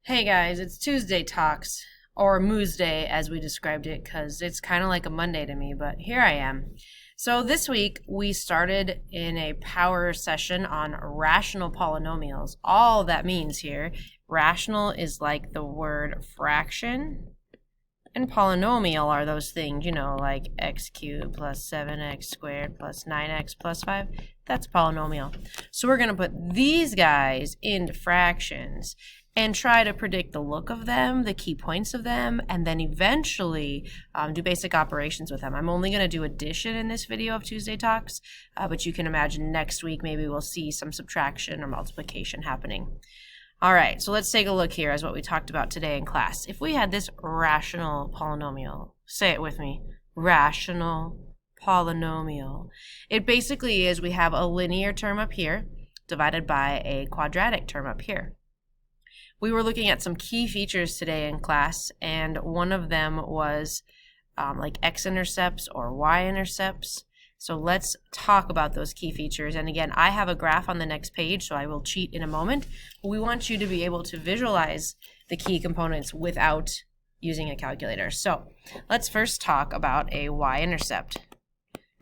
Hey guys, it's Tuesday Talks, or Moose Day as we described it, because it's kind of like a Monday to me, but here I am. So this week we started in a power session on rational polynomials. All that means here, rational is like the word fraction, and polynomial are those things, like x cubed plus 7x squared plus 9x plus 5. That's polynomial. So we're going to put these guys into fractions and try to predict the look of them, the key points of them, and then eventually do basic operations with them. I'm only going to do addition in this video of Tuesday Talks, but you can imagine next week maybe we'll see some subtraction or multiplication happening. All right, so let's take a look here as what we talked about today in class. If we had this rational polynomial, say it with me, rational polynomial. It basically is we have a linear term up here divided by a quadratic term up here. We were looking at some key features today in class, and one of them was like X-intercepts or Y-intercepts. So let's talk about those key features. And again, I have a graph on the next page, so I will cheat in a moment. We want you to be able to visualize the key components without using a calculator. So let's first talk about a Y-intercept.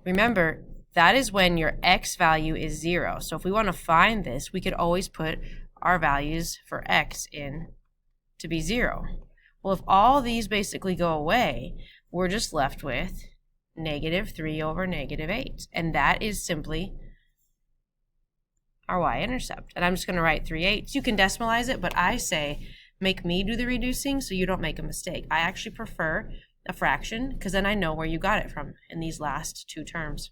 Remember, that is when your X value is 0. So if we want to find this, we could always put our values for X in to be 0. Well, if all these basically go away, we're just left with -3 over -8. And that is simply our Y-intercept. And I'm just going to write 3/8. You can decimalize it, but I say make me do the reducing so you don't make a mistake. I actually prefer a fraction because then I know where you got it from in these last two terms.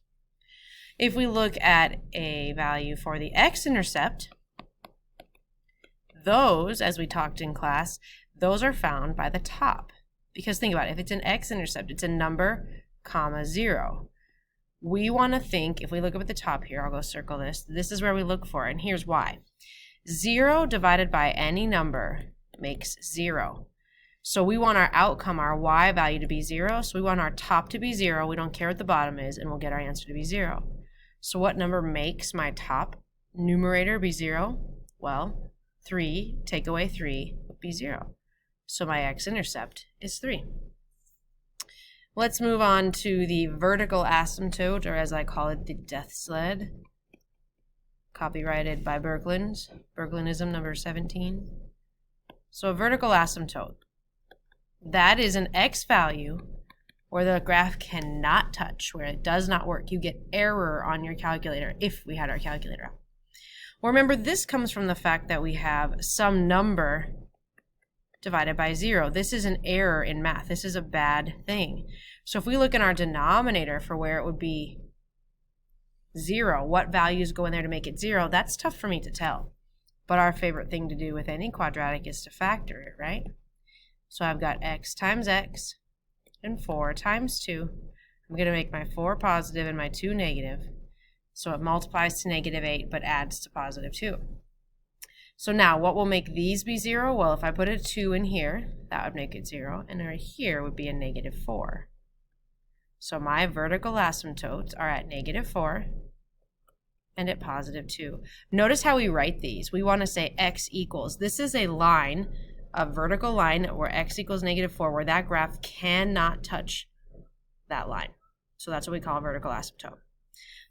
If we look at a value for the X-intercept, those, as we talked in class, those are found by the top. Because think about it, if it's an X-intercept, it's a number, comma, 0. We want to think, if we look up at the top here, I'll go circle this, this is where we look for it, and here's why. 0 divided by any number makes 0. So we want our outcome, our Y value, to be 0, so we want our top to be 0, we don't care what the bottom is, and we'll get our answer to be 0. So what number makes my top numerator be 0? Well, 3, take away 3, would be 0. So my X-intercept is 3. Let's move on to the vertical asymptote, or as I call it, the death sled. Copyrighted by Berglinism number 17. So a vertical asymptote. That is an X value where the graph cannot touch, where it does not work. You get error on your calculator if we had our calculator out. Well, remember, this comes from the fact that we have some number divided by 0. This is an error in math. This is a bad thing. So if we look in our denominator for where it would be 0, what values go in there to make it 0, that's tough for me to tell. But our favorite thing to do with any quadratic is to factor it, right? So I've got x times x and 4 times 2. I'm going to make my 4 positive and my 2 negative. So it multiplies to -8 but adds to positive 2. So now what will make these be 0? Well, if I put a 2 in here, that would make it 0. And right here would be a -4. So my vertical asymptotes are at -4 and at positive 2. Notice how we write these. We want to say x equals. This is a line, a vertical line where x equals -4, where that graph cannot touch that line. So that's what we call a vertical asymptote.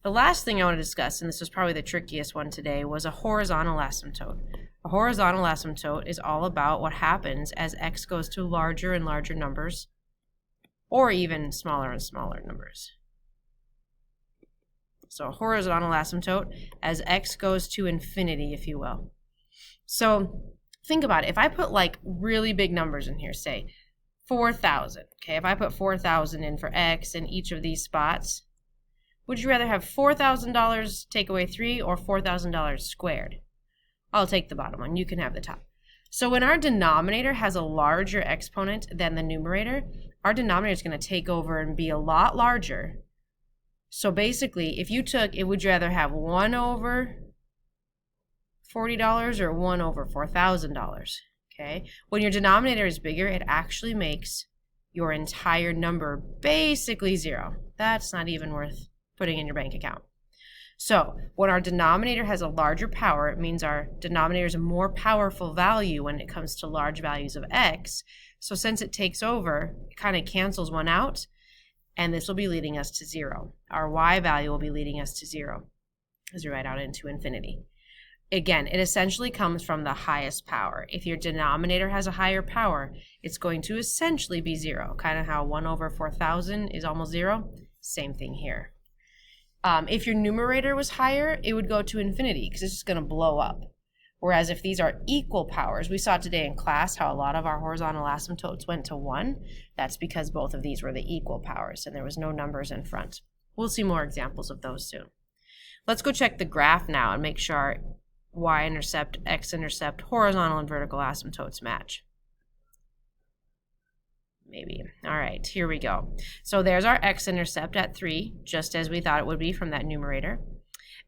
The last thing I want to discuss, and this was probably the trickiest one today, was a horizontal asymptote. A horizontal asymptote is all about what happens as x goes to larger and larger numbers, or even smaller and smaller numbers. So a horizontal asymptote as x goes to infinity, if you will. So think about it. If I put like really big numbers in here, say 4,000, okay, if I put 4,000 in for x in each of these spots, would you rather have $4,000 take away 3 or $4,000 squared? I'll take the bottom one. You can have the top. So when our denominator has a larger exponent than the numerator, our denominator is going to take over and be a lot larger. So basically, if you took it, would you rather have 1 over $40 or 1 over $4,000? Okay. When your denominator is bigger, it actually makes your entire number basically 0. That's not even worth putting in your bank account. So when our denominator has a larger power, it means our denominator is a more powerful value when it comes to large values of x. So since it takes over, it kind of cancels one out, and this will be leading us to 0. Our y value will be leading us to 0 as we write out into infinity. Again, it essentially comes from the highest power. If your denominator has a higher power, it's going to essentially be 0. Kind of how 1 over 4,000 is almost 0. Same thing here. If your numerator was higher, it would go to infinity because it's just going to blow up. Whereas if these are equal powers, we saw today in class how a lot of our horizontal asymptotes went to 1. That's because both of these were the equal powers and there was no numbers in front. We'll see more examples of those soon. Let's go check the graph now and make sure our Y-intercept, X-intercept, horizontal and vertical asymptotes match. Maybe. All right, here we go. So there's our X-intercept at 3, just as we thought it would be from that numerator.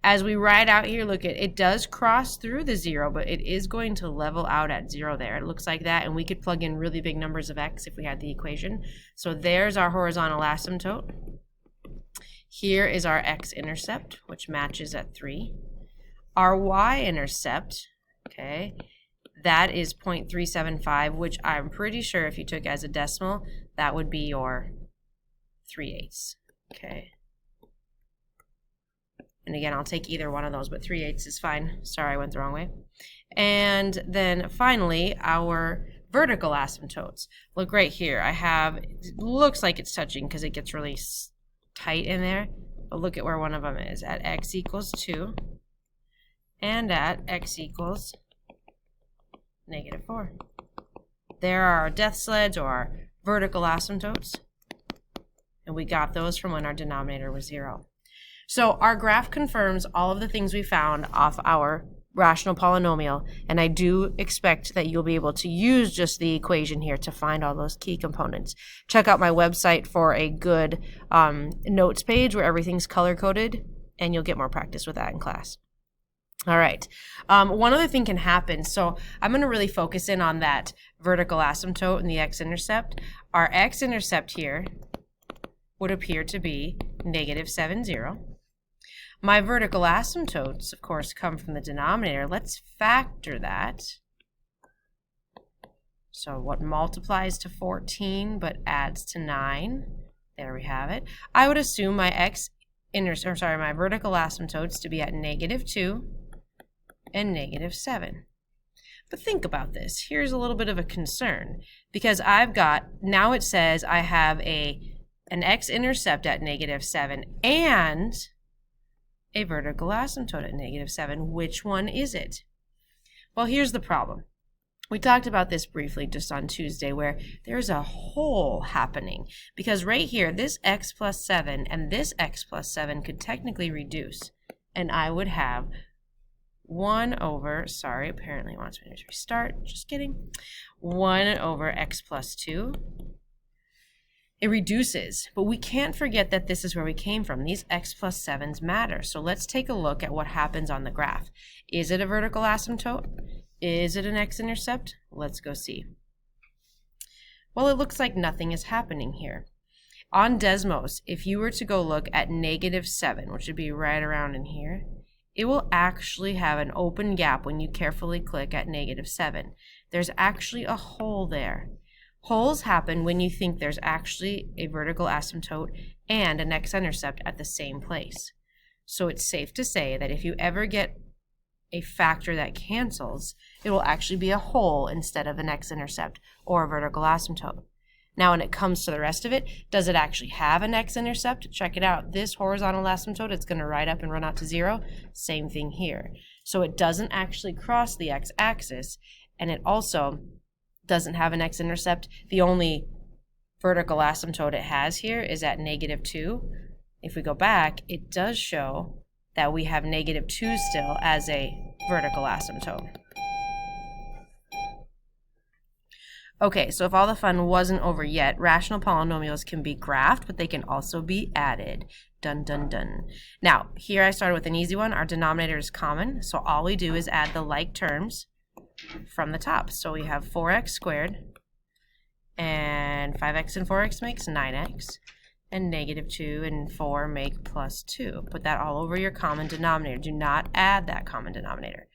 As we write out here, look at it does cross through the 0, but it is going to level out at 0 there. It looks like that, and we could plug in really big numbers of x if we had the equation. So there's our horizontal asymptote. Here is our X-intercept, which matches at 3. Our Y-intercept, okay, that is 0.375, which I'm pretty sure if you took as a decimal, that would be your 3/8, okay? And again, I'll take either one of those, but 3/8 is fine. Sorry, I went the wrong way. And then finally, our vertical asymptotes. Look right here. I have, it looks like it's touching because it gets really tight in there, but look at where one of them is, at x equals 2 and at x equals -4. There are our death sleds or our vertical asymptotes, and we got those from when our denominator was 0. So our graph confirms all of the things we found off our rational polynomial, and I do expect that you'll be able to use just the equation here to find all those key components. Check out my website for a good notes page where everything's color-coded, and you'll get more practice with that in class. All right, one other thing can happen. So I'm going to really focus in on that vertical asymptote and the X-intercept. Our X-intercept here would appear to be -7, My vertical asymptotes, of course, come from the denominator. Let's factor that. So what multiplies to 14 but adds to 9? There we have it. I would assume my my vertical asymptotes to be at -2 and -7. But think about this. Here's a little bit of a concern because I've got, now it says I have an X-intercept at -7 and a vertical asymptote at -7. Which one is it? Well, here's the problem. We talked about this briefly just on Tuesday where there's a hole happening because right here, this x plus 7 and this x plus 7 could technically reduce, and I would have 1 over, sorry, apparently it wants me to restart, just kidding, 1 over x plus 2. It reduces, but we can't forget that this is where we came from. These x plus 7s matter. So let's take a look at what happens on the graph. Is it a vertical asymptote? Is it an X-intercept? Let's go see. Well, it looks like nothing is happening here. On Desmos, if you were to go look at -7, which would be right around in here, it will actually have an open gap when you carefully click at -7. There's actually a hole there. Holes happen when you think there's actually a vertical asymptote and an X-intercept at the same place. So it's safe to say that if you ever get a factor that cancels, it will actually be a hole instead of an X-intercept or a vertical asymptote. Now when it comes to the rest of it, does it actually have an X-intercept? Check it out. This horizontal asymptote, it's going to ride up and run out to 0. Same thing here. So it doesn't actually cross the x-axis, and it also doesn't have an X-intercept. The only vertical asymptote it has here is at -2. If we go back, it does show that we have -2 still as a vertical asymptote. Okay, so if all the fun wasn't over yet, rational polynomials can be graphed, but they can also be added. Dun, dun, dun. Now, here I started with an easy one. Our denominator is common, so all we do is add the like terms from the top. So we have 4x squared, and 5x and 4x makes 9x, and negative 2 and 4 make plus 2. Put that all over your common denominator. Do not add that common denominator.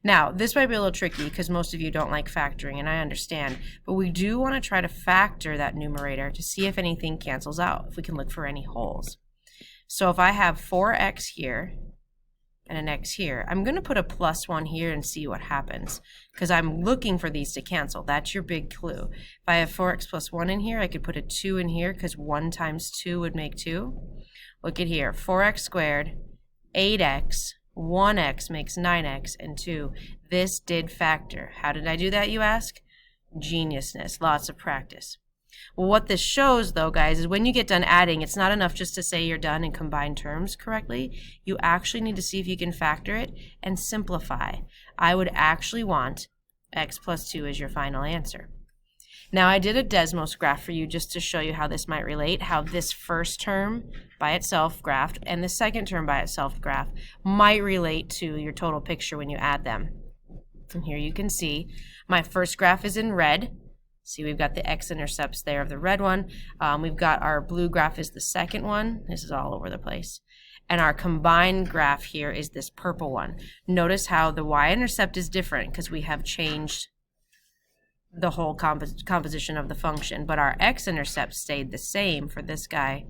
Now, this might be a little tricky because most of you don't like factoring, and I understand, but we do want to try to factor that numerator to see if anything cancels out, if we can look for any holes. So if I have 4x here and an x here, I'm going to put a plus 1 here and see what happens because I'm looking for these to cancel. That's your big clue. If I have 4x plus 1 in here, I could put a 2 in here because 1 times 2 would make 2. Look at here, 4x squared, 8x, 1x makes 9x, and 2. This did factor. How did I do that, you ask? Geniusness, lots of practice. Well, what this shows, though, guys, is when you get done adding, it's not enough just to say you're done and combine terms correctly. You actually need to see if you can factor it and simplify. I would actually want x plus 2 as your final answer. Now, I did a Desmos graph for you just to show you how this might relate, how this first term by itself graphed and the second term by itself graph might relate to your total picture when you add them. And here you can see my first graph is in red. See, we've got the X-intercepts there of the red one. We've got our blue graph is the second one. This is all over the place. And our combined graph here is this purple one. Notice how the Y-intercept is different because we have changed the whole composition of the function, but our X-intercept stayed the same for this guy.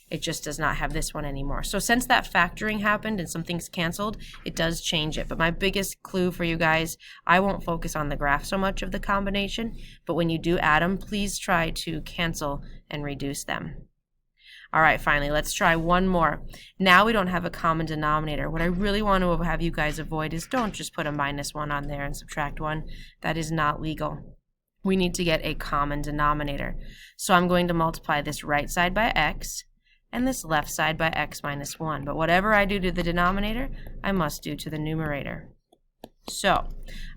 It just does not have this one anymore. So since that factoring happened and something's canceled, it does change it. But my biggest clue for you guys, I won't focus on the graph so much of the combination, but when you do add them, please try to cancel and reduce them. All right, finally, let's try one more. Now we don't have a common denominator. What I really want to have you guys avoid is don't just put a -1 on there and subtract 1. That is not legal. We need to get a common denominator. So I'm going to multiply this right side by x and this left side by x minus 1. But whatever I do to the denominator, I must do to the numerator. So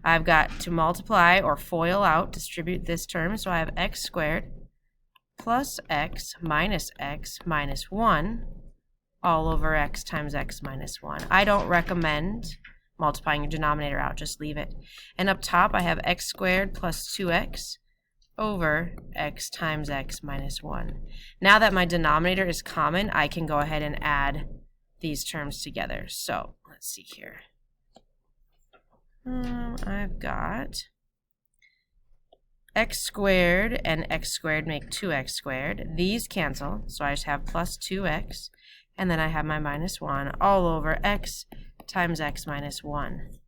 I've got to multiply or FOIL out, distribute this term. So I have x squared plus x minus 1 all over x times x minus 1. I don't recommend multiplying your denominator out, just leave it. And up top I have x squared plus 2x over x times x minus 1. Now that my denominator is common, I can go ahead and add these terms together. So let's see here. I've got x squared and x squared make 2x squared. These cancel, so I just have plus 2x, and then I have my minus 1 all over x times x minus 1.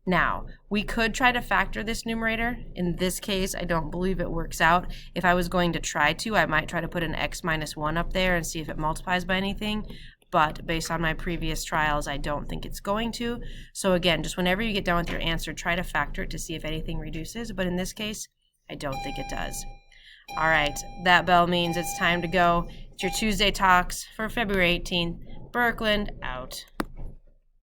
Now, we could try to factor this numerator. In this case, I don't believe it works out. If I was going to try to, I might try to put an x minus 1 up there and see if it multiplies by anything. But based on my previous trials, I don't think it's going to. So again, just whenever you get done with your answer, try to factor it to see if anything reduces. But in this case, I don't think it does. All right, that bell means it's time to go. It's your Tuesday Talks for February 18th. Birkeland out.